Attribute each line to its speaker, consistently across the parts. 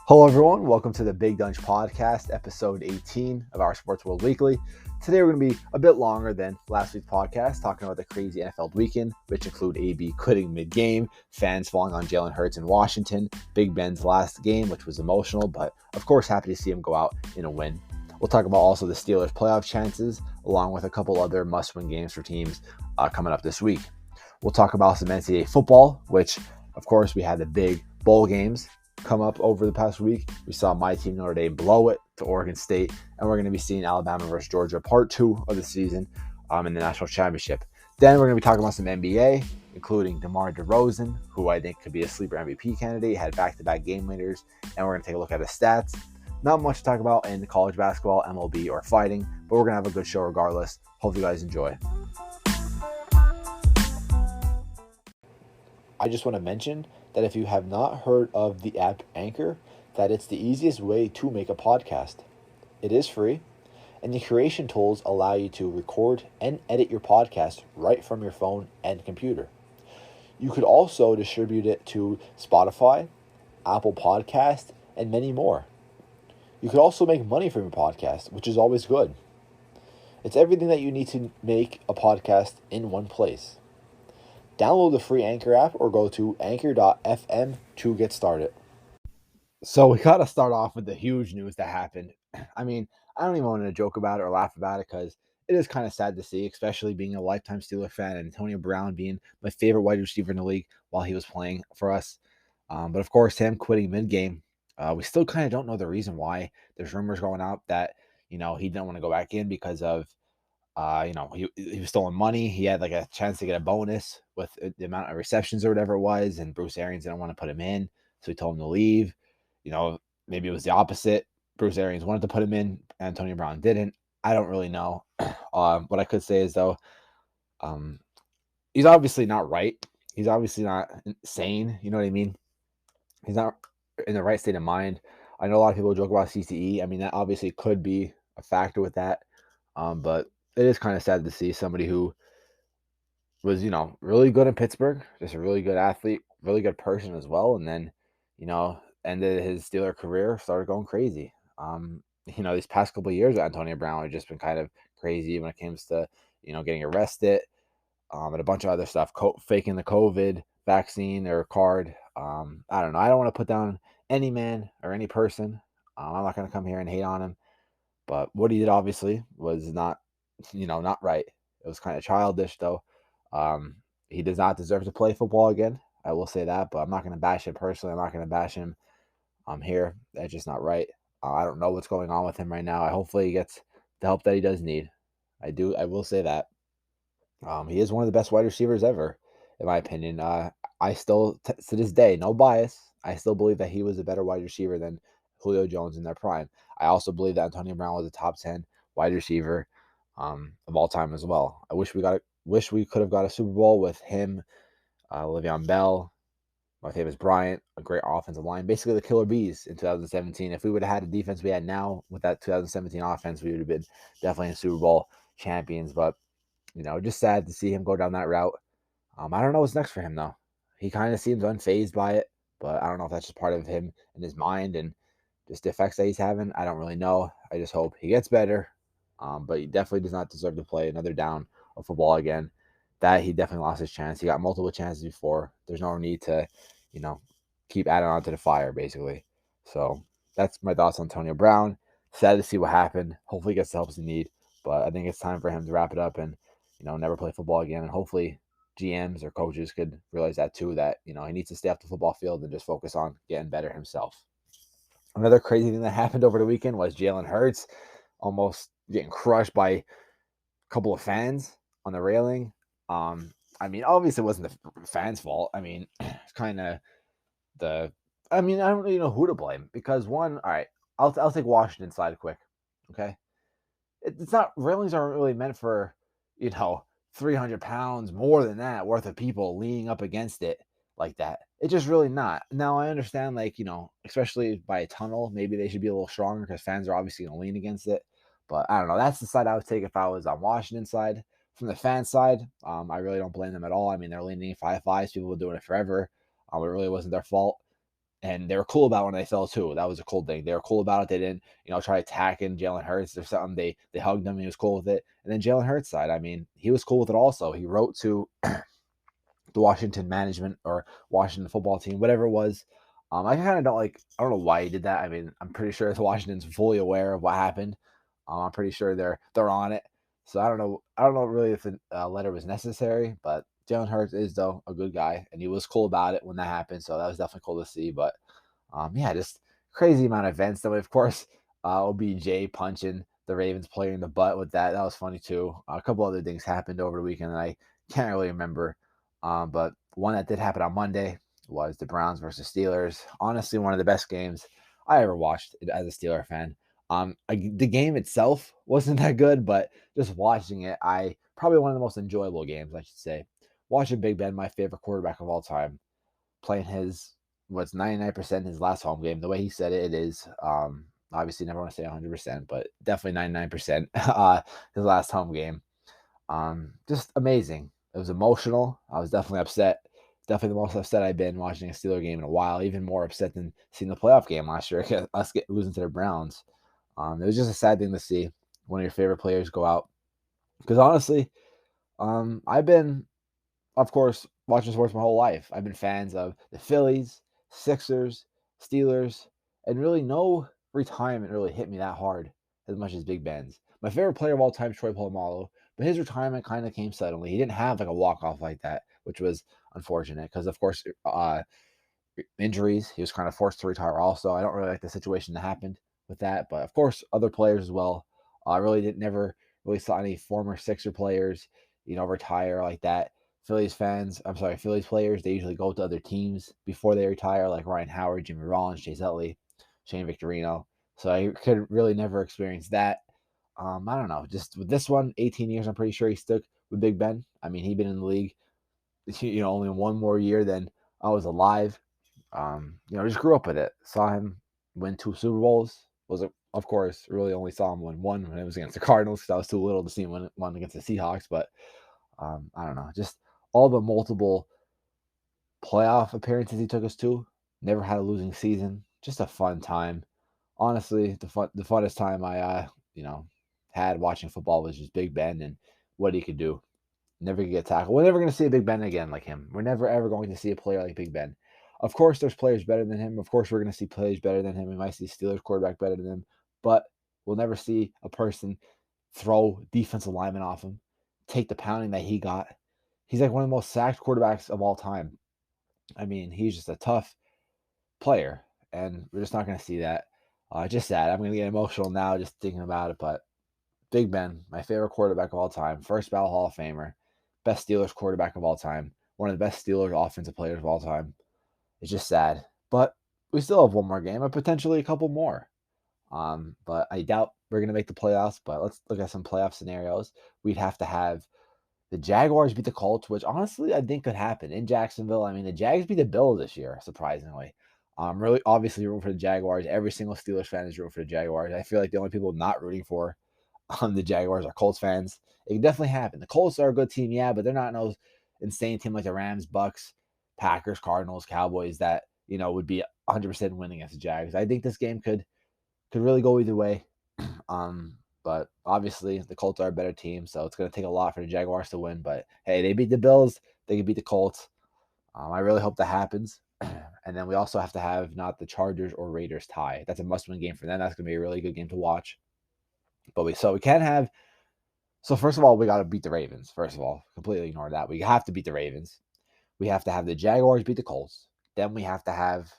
Speaker 1: Hello, everyone. Welcome to the Big Donch Podcast, episode 18 of our Sports World Weekly. Today, we're going to be a bit longer than last week's podcast, talking about the crazy NFL weekend, which include AB quitting mid-game, fans falling on Jalen Hurts in Washington, Big Ben's last game, which was emotional, but of course, happy to see him go out in a win. We'll talk about also the Steelers' playoff chances, along with a couple other must-win games for teams coming up this week. We'll talk about some NCAA football, which, of course, we had the big bowl games come up over the past week. We saw my team Notre Dame blow it to Oregon State, and we're going to be seeing Alabama versus Georgia part 2 of the season in the national championship. Then we're going to be talking about some NBA, including DEMAR DEROZAN, who I think could be a sleeper MVP candidate, had back-to-back game winners, and we're going to take a look at his stats. Not much to talk about in college basketball, MLB, or fighting, but we're going to have a good show regardless. Hope you guys enjoy. I just want to mention that if you have not heard of the app Anchor, that it's the easiest way to make a podcast. It is free, and the creation tools allow you to record and edit your podcast right from your phone and computer. You could also distribute it to Spotify, Apple Podcast, and many more. You could also make money from your podcast, which is always good. It's everything that you need to make a podcast in one place. Download the free Anchor app or go to anchor.fm to get started. So we got to start off with the huge news that happened. I mean, I don't even want to joke about it or laugh about it because it is kind of sad to see, especially being a lifetime Steelers fan and Antonio Brown being my favorite wide receiver in the league while he was playing for us. But of course, him quitting mid-game, we still kind of don't know the reason why. There's rumors going out that, he didn't want to go back in because of he was stolen money. He had like a chance to get a bonus with the amount of receptions or whatever it was, and Bruce Arians didn't want to put him in, so he told him to leave. Maybe it was the opposite. Bruce Arians wanted to put him in, Antonio Brown didn't. I don't really know. What I could say is though, he's obviously not right. He's obviously not sane. You know what I mean? He's not in the right state of mind. I know a lot of people joke about CTE. I mean, that obviously could be a factor with that, but it is kind of sad to see somebody who was, really good in Pittsburgh, just a really good athlete, really good person as well. And then, ended his Steeler career, started going crazy. These past couple of years with Antonio Brown have just been kind of crazy when it comes to, getting arrested, and a bunch of other stuff, faking the COVID vaccine or card. I don't know. I don't want to put down any man or any person. I'm not going to come here and hate on him. But what he did obviously was not right. It was kind of childish, though. He does not deserve to play football again. I will say that, but I'm not going to bash him personally. I'm not going to bash him here. That's just not right. I don't know what's going on with him right now. Hopefully he gets the help that he does need. I will say that. He is one of the best wide receivers ever, in my opinion. I still, to this day, no bias, I still believe that he was a better wide receiver than Julio Jones in their prime. I also believe that Antonio Brown was a top 10 wide receiver of all time as well. I wish we could have got a Super Bowl with him, Le'Veon Bell, Martavis Bryant, a great offensive line, basically the killer bees in 2017. If we would have had the defense we had now with that 2017 offense, we would have been definitely in Super Bowl champions. But, just sad to see him go down that route. I don't know what's next for him, though. He kind of seems unfazed by it, but I don't know if that's just part of him and his mind and just the effects that he's having. I don't really know. I just hope he gets better. But he definitely does not deserve to play another down of football again. That he definitely lost his chance. He got multiple chances before. There's no need to, keep adding on to the fire, basically. So that's my thoughts on Antonio Brown. Sad to see what happened. Hopefully he gets the help he needs. But I think it's time for him to wrap it up and, never play football again. And hopefully GMs or coaches could realize that too, that, he needs to stay off the football field and just focus on getting better himself. Another crazy thing that happened over the weekend was Jalen Hurts almost getting crushed by a couple of fans on the railing. Obviously it wasn't the fans' fault. It's kind of I don't really know who to blame because one, all right, I'll take Washington side quick, okay? It's not, railings aren't really meant for, 300 pounds, more than that, worth of people leaning up against it like that. It's just really not. Now, I understand, especially by a tunnel, maybe they should be a little stronger because fans are obviously going to lean against it. But I don't know. That's the side I would take if I was on Washington's side. From the fan side, I really don't blame them at all. They're leaning 5-5s. People were doing it forever. It really wasn't their fault. And they were cool about it when they fell too. That was a cool thing. They were cool about it. They didn't, try attacking Jalen Hurts or something. They hugged him. And he was cool with it. And then Jalen Hurts side, I mean, he was cool with it also. He wrote to the Washington management or Washington football team, whatever it was. I kind of don't like. I don't know why he did that. I mean, I'm pretty sure the Washington's fully aware of what happened. I'm pretty sure they're on it. So I don't know. I don't know really if the letter was necessary, but Jalen Hurts is though a good guy, and he was cool about it when that happened. So that was definitely cool to see. But yeah, just crazy amount of events. Then of course, OBJ punching the Ravens player in the butt with that. That was funny too. A couple other things happened over the weekend that I can't really remember. But one that did happen on Monday was the Browns versus Steelers. Honestly, one of the best games I ever watched as a Steeler fan. The game itself wasn't that good, but just watching it, probably one of the most enjoyable games, I should say. Watching Big Ben, my favorite quarterback of all time, playing what's 99% his last home game. The way he said it is. Obviously, never want to say 100%, but definitely 99% his last home game. Just amazing. It was emotional. I was definitely upset. Definitely the most upset I've been watching a Steeler game in a while. Even more upset than seeing the playoff game last year. Us losing to the Browns. It was just a sad thing to see one of your favorite players go out. Because honestly, I've been, of course, watching sports my whole life. I've been fans of the Phillies, Sixers, Steelers, and really no retirement really hit me that hard as much as Big Ben's. My favorite player of all time is Troy Polamalu, but his retirement kind of came suddenly. He didn't have like a walk-off like that, which was unfortunate because, of course, injuries. He was kind of forced to retire also. I don't really like the situation that happened with that, but of course, other players as well. I never really saw any former Sixer players, retire like that. Phillies players, they usually go to other teams before they retire, like Ryan Howard, Jimmy Rollins, Chase Utley, Shane Victorino. So I could really never experience that. I don't know. Just with this one, 18 years, I'm pretty sure he stuck with Big Ben. I mean, he'd been in the league, only one more year than I was alive. Just grew up with it. Saw him win 2 Super Bowls. Of course, really only saw him win one when it was against the Cardinals because I was too little to see him win one against the Seahawks. But I don't know. Just all the multiple playoff appearances he took us to. Never had a losing season. Just a fun time. Honestly, the funnest time I had watching football was just Big Ben and what he could do. Never could get tackled. We're never going to see a Big Ben again like him. We're never ever going to see a player like Big Ben. Of course, there's players better than him. Of course, we're going to see players better than him. We might see Steelers quarterback better than him, but we'll never see a person throw defensive linemen off him, take the pounding that he got. He's like one of the most sacked quarterbacks of all time. I mean, he's just a tough player, and we're just not going to see that. Just sad. I'm going to get emotional now just thinking about it, but Big Ben, my favorite quarterback of all time, first ballot Hall of Famer, best Steelers quarterback of all time, one of the best Steelers offensive players of all time. It's just sad. But we still have one more game and potentially a couple more. But I doubt we're going to make the playoffs. But let's look at some playoff scenarios. We'd have to have the Jaguars beat the Colts, which honestly I think could happen in Jacksonville. I mean, the Jags beat the Bills this year, surprisingly. Really, obviously rooting for the Jaguars. Every single Steelers fan is rooting for the Jaguars. I feel like the only people not rooting for the Jaguars are Colts fans. It can definitely happen. The Colts are a good team, yeah, but they're not no insane team like the Rams, Bucks, Packers, Cardinals, Cowboys that would be 100% winning against the Jags. I think this game could really go either way. But obviously the Colts are a better team, so it's going to take a lot for the Jaguars to win. But hey, they beat the Bills, they can beat the Colts. I really hope that happens. And then we also have to have not the Chargers or Raiders tie. That's a must-win game for them. That's going to be a really good game to watch. But we can't have. So first of all, we got to beat the Ravens. First of all, completely ignore that. We have to beat the Ravens. We have to have the Jaguars beat the Colts. Then we have to have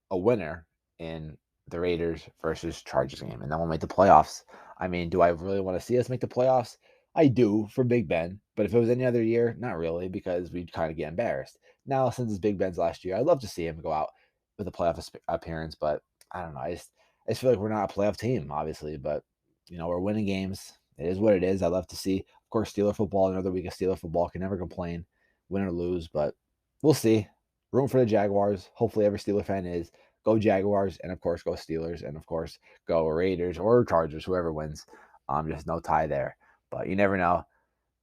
Speaker 1: a winner in the Raiders versus Chargers game, and then we'll make the playoffs. I mean, do I really want to see us make the playoffs? I do for Big Ben, but if it was any other year, not really, because we'd kind of get embarrassed. Now, since it's Big Ben's last year, I'd love to see him go out with a playoff appearance, but I don't know. I just feel like we're not a playoff team, obviously, but we're winning games. It is what it is. I love to see, of course, Steeler football. Another week of Steeler football. Can never complain, win or lose, but we'll see. Room for the Jaguars. Hopefully, every Steeler fan is. Go Jaguars, and of course, go Steelers, and of course, go Raiders or Chargers, whoever wins. Just no tie there, but you never know.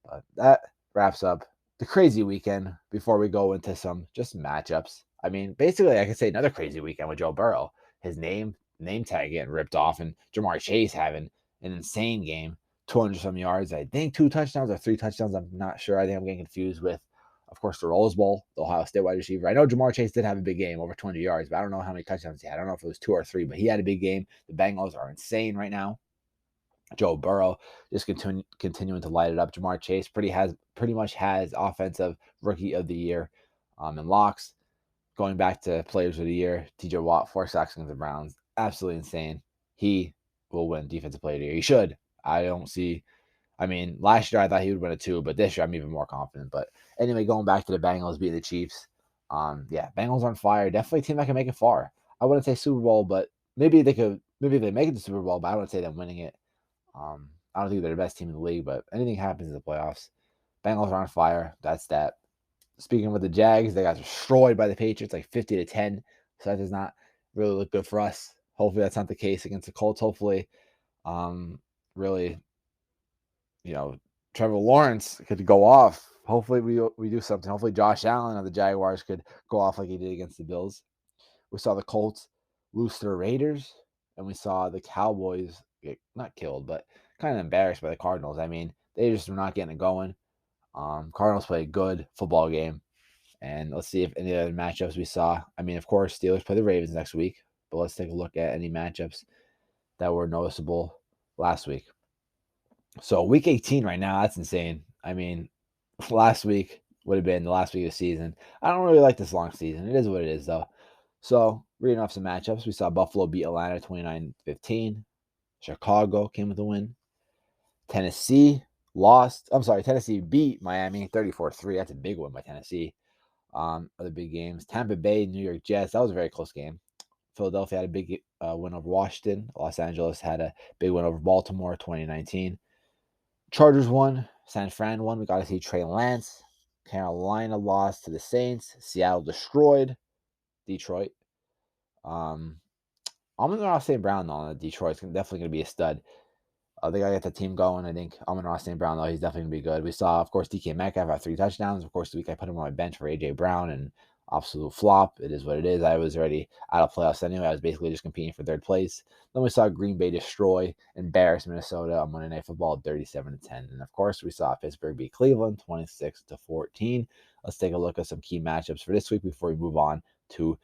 Speaker 1: But that wraps up the crazy weekend before we go into some just matchups. I mean, basically, I could say another crazy weekend with Joe Burrow. His name tag getting ripped off, and Jamar Chase having an insane game, 200 some yards. I think 2 touchdowns or 3 touchdowns. I'm not sure. I think I'm getting confused with, of course, the Rose Bowl, the Ohio State wide receiver. I know Jamar Chase did have a big game, over 200 yards, but I don't know how many touchdowns he had. I don't know if it was 2 or 3, but he had a big game. The Bengals are insane right now. Joe Burrow just continuing to light it up. Jamar Chase pretty much has offensive rookie of the year, and locks. Going back to players of the year, TJ Watt, 4 sacks against the Browns. Absolutely insane. He will win defensive player of the year. He should. Last year I thought he would win it too, but this year I'm even more confident. But anyway, going back to the Bengals beating the Chiefs. Bengals on fire. Definitely a team that can make it far. I wouldn't say Super Bowl, but maybe they make it to Super Bowl, but I wouldn't say them winning it. I don't think they're the best team in the league, but anything happens in the playoffs. Bengals are on fire. That's that. Speaking with the Jags, they got destroyed by the Patriots, like 50-10. So that does not really look good for us. Hopefully that's not the case against the Colts. Hopefully, really, Trevor Lawrence could go off. Hopefully we do something. Hopefully Josh Allen of the Jaguars could go off like he did against the Bills. We saw the Colts lose to the Raiders, and we saw the Cowboys get not killed, but kind of embarrassed by the Cardinals. I mean, they just were not getting it going. Cardinals played a good football game, and let's see if any other matchups we saw. I mean, of course, Steelers play the Ravens next week, but let's take a look at any matchups that were noticeable last week. So week 18 right now, that's insane. I mean, last week would have been the last week of the season. I don't really like this long season. It is what it is, though. So reading off some matchups, we saw Buffalo beat Atlanta 29-15. Chicago came with a win. Tennessee beat Miami 34-3. That's a big win by Tennessee. Other big games. Tampa Bay, New York Jets. That was a very close game. Philadelphia had a big win over Washington. Los Angeles had a big win over Baltimore 2019. Chargers won. San Fran won. We got to see Trey Lance. Carolina lost to the Saints. Seattle destroyed Detroit. Amon-Ra St. Brown, though, Detroit's definitely going to be a stud. They got to get the team going. I think Amon-Ra St. Brown, though, he's definitely going to be good. We saw, of course, DK Metcalf have 3 touchdowns. Of course, the week I put him on my bench for A.J. Brown, and absolute flop. It is what it is. I was already out of playoffs anyway. I was basically just competing for 3rd place. Then we saw Green Bay embarrass Minnesota on Monday Night Football 37-10. And, of course, we saw Pittsburgh beat Cleveland 26-14. Let's take a look at some key matchups for this week before we move on to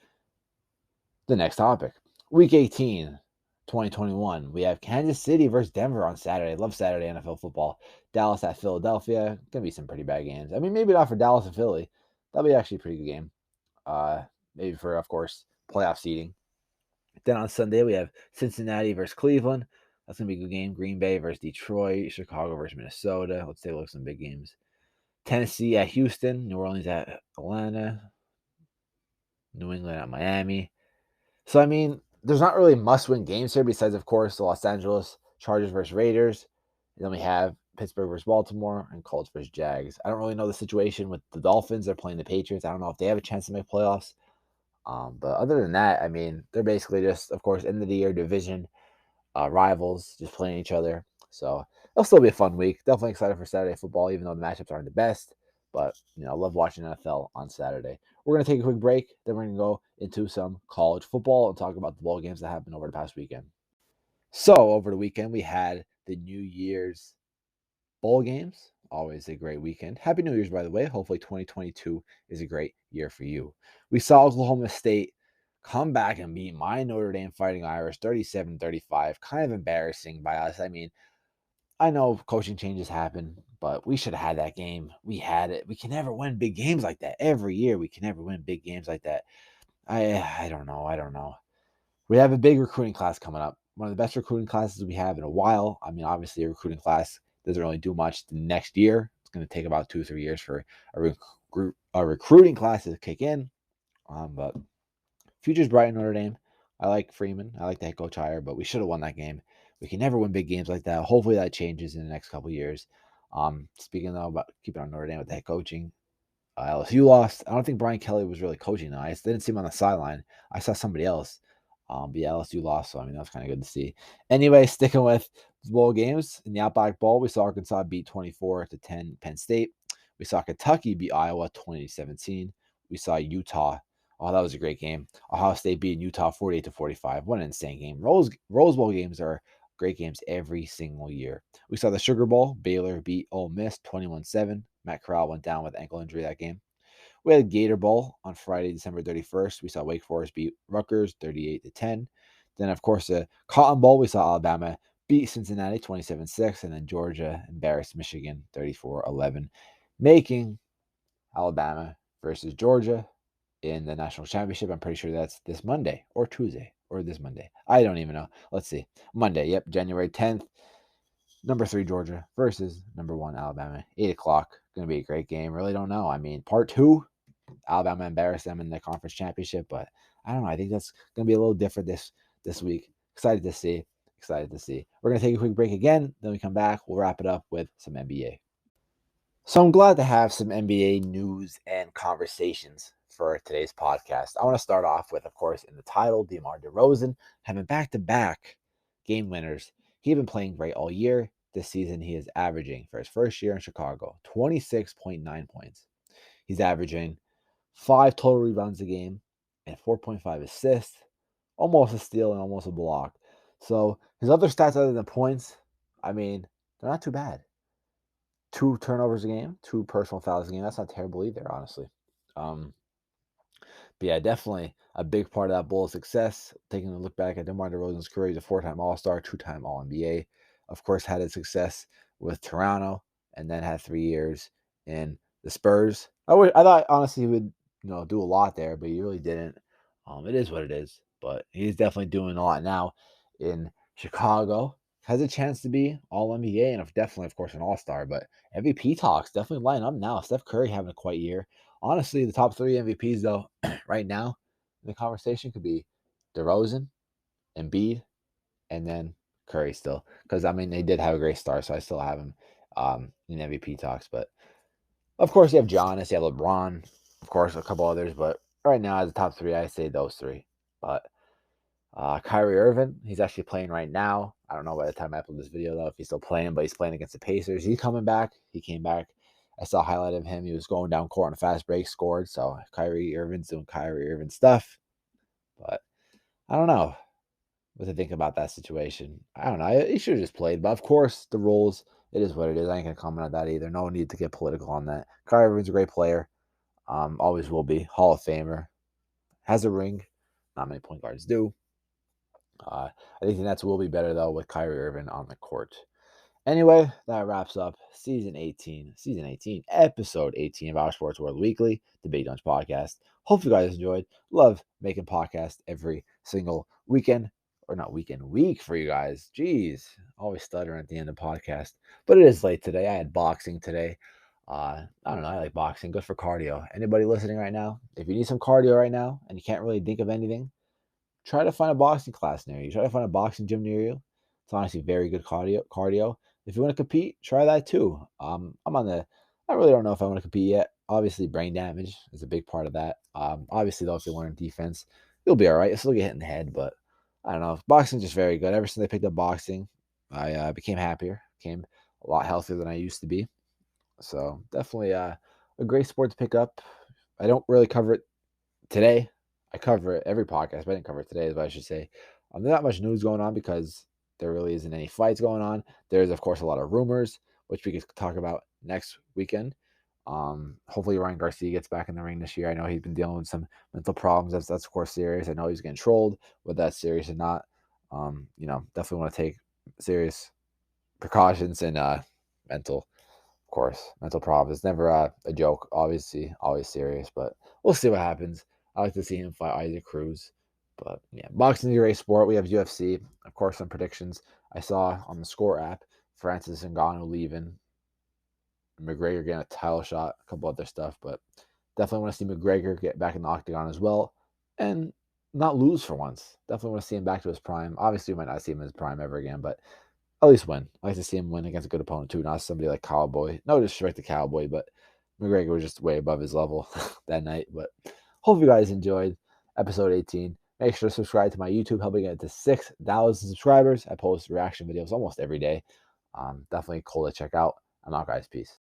Speaker 1: the next topic. Week 18. 2021. We have Kansas City versus Denver on Saturday. I love Saturday NFL football. Dallas at Philadelphia. Gonna be some pretty bad games. I mean, maybe not for Dallas and Philly. That'll be actually a pretty good game. Maybe for, of course, playoff seeding. Then on Sunday, we have Cincinnati versus Cleveland. That's gonna be a good game. Green Bay versus Detroit. Chicago versus Minnesota. Let's take a look at some big games. Tennessee at Houston. New Orleans at Atlanta. New England at Miami. So, I mean, there's not really must-win games here besides, of course, the Los Angeles Chargers versus Raiders. And then we have Pittsburgh versus Baltimore and Colts versus Jags. I don't really know the situation with the Dolphins. They're playing the Patriots. I don't know if they have a chance to make playoffs. But other than that, I mean, they're basically just, of course, end of the year division rivals, just playing each other. So it'll still be a fun week. Definitely excited for Saturday football, even though the matchups aren't the best. But, I love watching NFL on Saturday. We're going to take a quick break. Then we're going to go into some college football and talk about the bowl games that happened over the past weekend. So, over the weekend, we had the New Year's bowl games. Always a great weekend. Happy New Year's, by the way. Hopefully 2022 is a great year for you. We saw Oklahoma State come back and beat my Notre Dame Fighting Irish 37-35. Kind of embarrassing by us. I mean, I know coaching changes happen, but we should have had that game. We had it. We can never win big games like that. Every year, we can never win big games like that. I don't know. We have a big recruiting class coming up. One of the best recruiting classes we have in a while. I mean, obviously, a recruiting class doesn't really do much the next year. It's going to take about 2 or 3 years for a recruiting class to kick in. But future's bright in Notre Dame. I like Freeman. I like the head coach hire, but we should have won that game. We can never win big games like that. Hopefully that changes in the next couple of years. Speaking though about keeping on Notre Dame with the head coaching, LSU lost. I don't think Brian Kelly was really coaching though. I didn't see him on the sideline. I saw somebody else. But yeah, LSU lost, so I mean that was kind of good to see. Anyway, sticking with bowl games in the Outback Bowl, we saw Arkansas beat 24-10 Penn State. We saw Kentucky beat Iowa 20-17. We saw Utah Oh, that was a great game. Ohio State beating Utah 48-45. What an insane game. Rose Bowl games are great games every single year. We saw the Sugar Bowl. Baylor beat Ole Miss 21-7. Matt Corral went down with ankle injury that game. We had Gator Bowl on Friday, December 31st. We saw Wake Forest beat Rutgers 38-10. Then, of course, the Cotton Bowl, we saw Alabama beat Cincinnati 27-6. And then Georgia embarrassed Michigan 34-11, making Alabama versus Georgia in the national championship. I'm pretty sure that's this Monday or Tuesday or this Monday. I don't even know. Let's see. Monday. Yep. January 10th. Number 3 Georgia versus number 1 Alabama. 8 o'clock. Going to be a great game. Really don't know. I mean, part 2, Alabama embarrassed them in the conference championship, but I don't know. I think that's going to be a little different this week. Excited to see. Excited to see. We're going to take a quick break again. Then we come back. We'll wrap it up with some NBA. So I'm glad to have some NBA news and conversations for today's podcast. I want to start off with, of course, in the title, DeMar DeRozan having back-to-back game winners. He's been playing great all year. This season, he is averaging, for his first year in Chicago, 26.9 points. He's averaging 5 total rebounds a game and 4.5 assists, almost a steal and almost a block. So his other stats other than points, I mean, they're not too bad. 2 turnovers a game, 2 personal fouls a game. That's not terrible either, honestly. But yeah, definitely a big part of that Bulls' success. Taking a look back at DeMar DeRozan's career, he's a 4-time All-Star, 2-time All-NBA. Of course, had his success with Toronto, and then had 3 years in the Spurs. I thought honestly he would do a lot there, but he really didn't. It is what it is. But he's definitely doing a lot now in Chicago. Has a chance to be All-NBA and definitely, of course, an All-Star. But MVP talks definitely line up now. Steph Curry having a quite year. Honestly, the top 3 MVPs, though, right now in the conversation could be DeRozan, Embiid, and then Curry still. Because, I mean, they did have a great start, so I still have him in MVP talks. But, of course, you have Giannis, you have LeBron, of course, a couple others. But right now, as the top 3, I say those 3. But Kyrie Irving, he's actually playing right now. I don't know by the time I upload this video, though, if he's still playing, but he's playing against the Pacers. He's coming back. He came back. I saw a highlight of him. He was going down court on a fast break, scored. So Kyrie Irving's doing Kyrie Irving stuff. But I don't know what to think about that situation. I don't know. He should have just played. But, of course, the rules, it is what it is. I ain't going to comment on that either. No need to get political on that. Kyrie Irving's a great player. Always will be. Hall of Famer. Has a ring. Not many point guards do. I think the Nets will be better, though, with Kyrie Irving on the court. Anyway, that wraps up Season 18, Episode 18 of Our Sports World Weekly, the Big Donch Podcast. Hope you guys enjoyed. Love making podcasts every single week for you guys. Jeez, always stuttering at the end of the podcast. But it is late today. I had boxing today. I don't know. I like boxing. Good for cardio. Anybody listening right now? If you need some cardio right now and you can't really think of anything, try to find a boxing class near you. Try to find a boxing gym near you. It's honestly very good cardio. If you want to compete, try that too. I really don't know if I want to compete yet. Obviously, brain damage is a big part of that. Obviously, though, if you learn defense, you'll be all right. You'll still get hit in the head, but I don't know. Boxing's just very good. Ever since I picked up boxing, I became happier, became a lot healthier than I used to be. So definitely a great sport to pick up. I don't really cover it today. I cover it every podcast, but I didn't cover it today, is what I should say. There's not much news going on because there really isn't any fights going on. There's, of course, a lot of rumors, which we could talk about next weekend. Hopefully Ryan Garcia gets back in the ring this year. I know he's been dealing with some mental problems. That's of course serious. I know he's getting trolled, whether that's serious or not. Definitely want to take serious precautions and mental problems. It's never a joke, obviously, always serious, but we'll see what happens. I like to see him fight Isaac Cruz. But yeah, boxing is a great sport. We have UFC. Of course, some predictions I saw on the Score app. Francis Ngannou leaving. McGregor getting a title shot. A couple other stuff. But definitely want to see McGregor get back in the octagon as well. And not lose for once. Definitely want to see him back to his prime. Obviously, we might not see him in his prime ever again. But at least win. I like to see him win against a good opponent too. Not somebody like Cowboy. No disrespect to Cowboy. But McGregor was just way above his level that night. But hope you guys enjoyed episode 18. Make sure to subscribe to my YouTube, helping get to 6,000 subscribers. I post reaction videos almost every day. Definitely cool to check out. I'm out, guys. Peace.